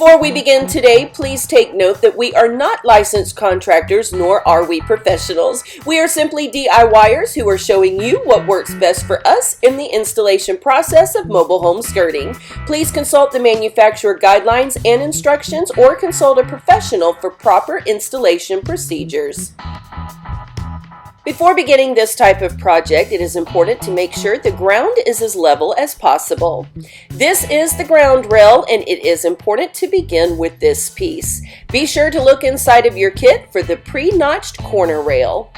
Before we begin today, please take note that we are not licensed contractors, nor are we professionals. We are simply DIYers who are showing you what works best for us in the installation process of mobile home skirting. Please consult the manufacturer guidelines and instructions or consult a professional for proper installation procedures. Before beginning this type of project, it is important to make sure the ground is as level as possible. This is the ground rail, and it is important to begin with this piece. Be sure to look inside of your kit for the pre-notched corner rail.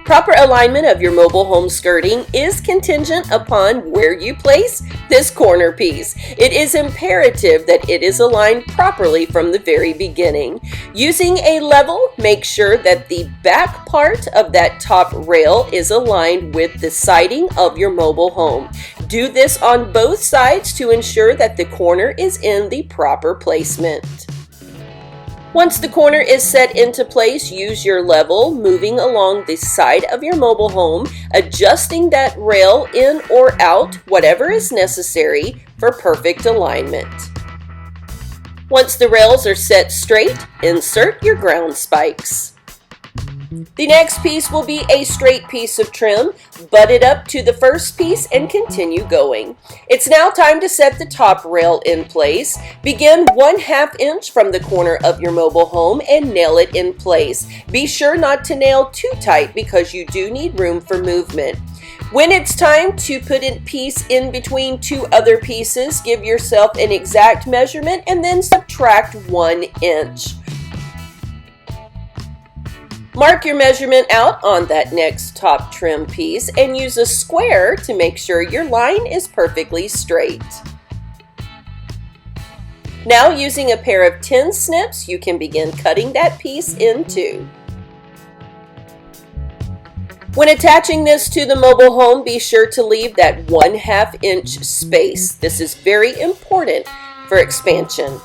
Proper alignment of your mobile home skirting is contingent upon where you place this corner piece. It is imperative that it is aligned properly from the very beginning. Using a level, make sure that the back part of that top rail is aligned with the siding of your mobile home. Do this on both sides to ensure that the corner is in the proper placement. Once the corner is set into place, use your level, moving along the side of your mobile home, adjusting that rail in or out, whatever is necessary for perfect alignment. Once the rails are set straight, insert your ground spikes. The next piece will be a straight piece of trim. Butt it up to the first piece and continue going. It's now time to set the top rail in place. Begin 1/2 inch from the corner of your mobile home and nail it in place. Be sure not to nail too tight because you do need room for movement. When it's time to put a piece in between two other pieces, give yourself an exact measurement and then subtract 1 inch. Mark your measurement out on that next top trim piece and use a square to make sure your line is perfectly straight. Now, using a pair of 10 snips, you can begin cutting that piece in two. When attaching this to the mobile home, be sure to leave that 1/2 inch space. This is very important for expansion.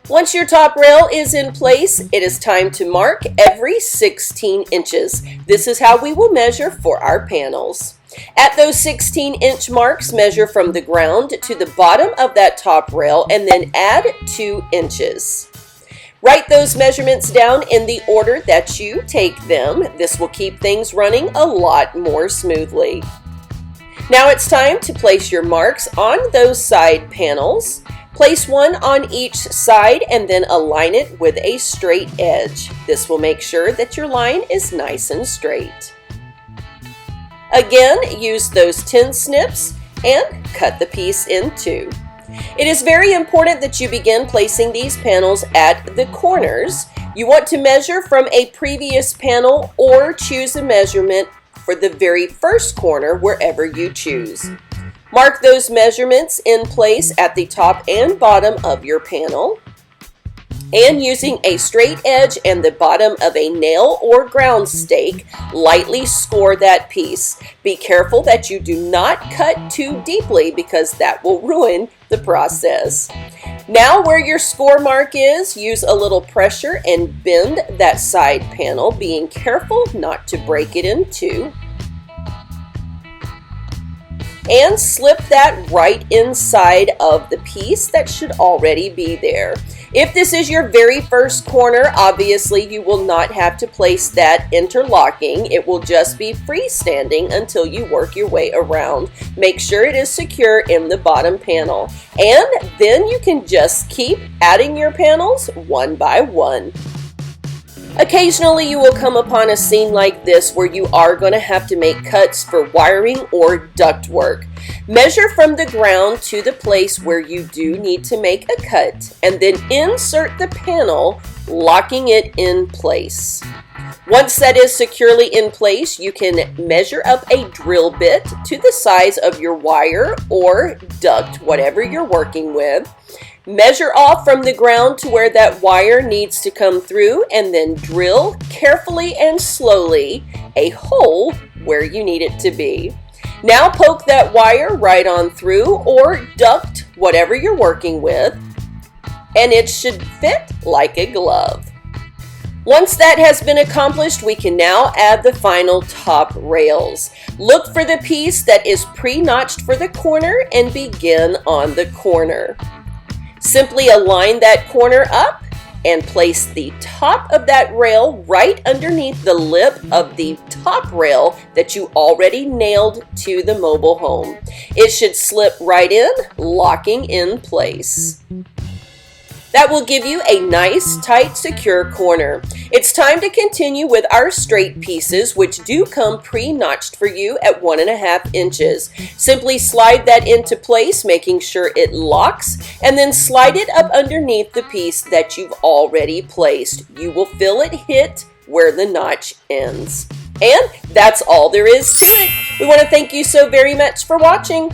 Once your top rail is in place, it is time to mark every 16 inches. This is how we will measure for our panels. At those 16-inch marks, measure from the ground to the bottom of that top rail and then add 2 inches. Write those measurements down in the order that you take them. This will keep things running a lot more smoothly. Now it's time to place your marks on those side panels. Place one on each side and then align it with a straight edge. This will make sure that your line is nice and straight. Again, use those 10 snips and cut the piece in two. It is very important that you begin placing these panels at the corners. You want to measure from a previous panel or choose a measurement for the very first corner wherever you choose. Mark those measurements in place at the top and bottom of your panel. And using a straight edge and the bottom of a nail or ground stake, lightly score that piece. Be careful that you do not cut too deeply because that will ruin the process. Now where your score mark is, use a little pressure and bend that side panel, being careful not to break it in two. And slip that right inside of the piece that should already be there. If this is your very first corner, obviously you will not have to place that interlocking. It will just be freestanding until you work your way around. Make sure it is secure in the bottom panel. And then you can just keep adding your panels one by one. Occasionally you will come upon a scene like this where you are going to have to make cuts for wiring or duct work. Measure from the ground to the place where you do need to make a cut and then insert the panel, locking it in place. Once that is securely in place, you can measure up a drill bit to the size of your wire or duct, whatever you're working with. Measure off from the ground to where that wire needs to come through and then drill carefully and slowly a hole where you need it to be. Now poke that wire right on through or duct, whatever you're working with, and it should fit like a glove. Once that has been accomplished, we can now add the final top rails. Look for the piece that is pre-notched for the corner and begin on the corner. Simply align that corner up and place the top of that rail right underneath the lip of the top rail that you already nailed to the mobile home. It should slip right in, locking in place. That will give you a nice, tight, secure corner. It's time to continue with our straight pieces, which do come pre-notched for you at 1.5 inches. Simply slide that into place, making sure it locks, and then slide it up underneath the piece that you've already placed. You will feel it hit where the notch ends. And that's all there is to it. We want to thank you so very much for watching.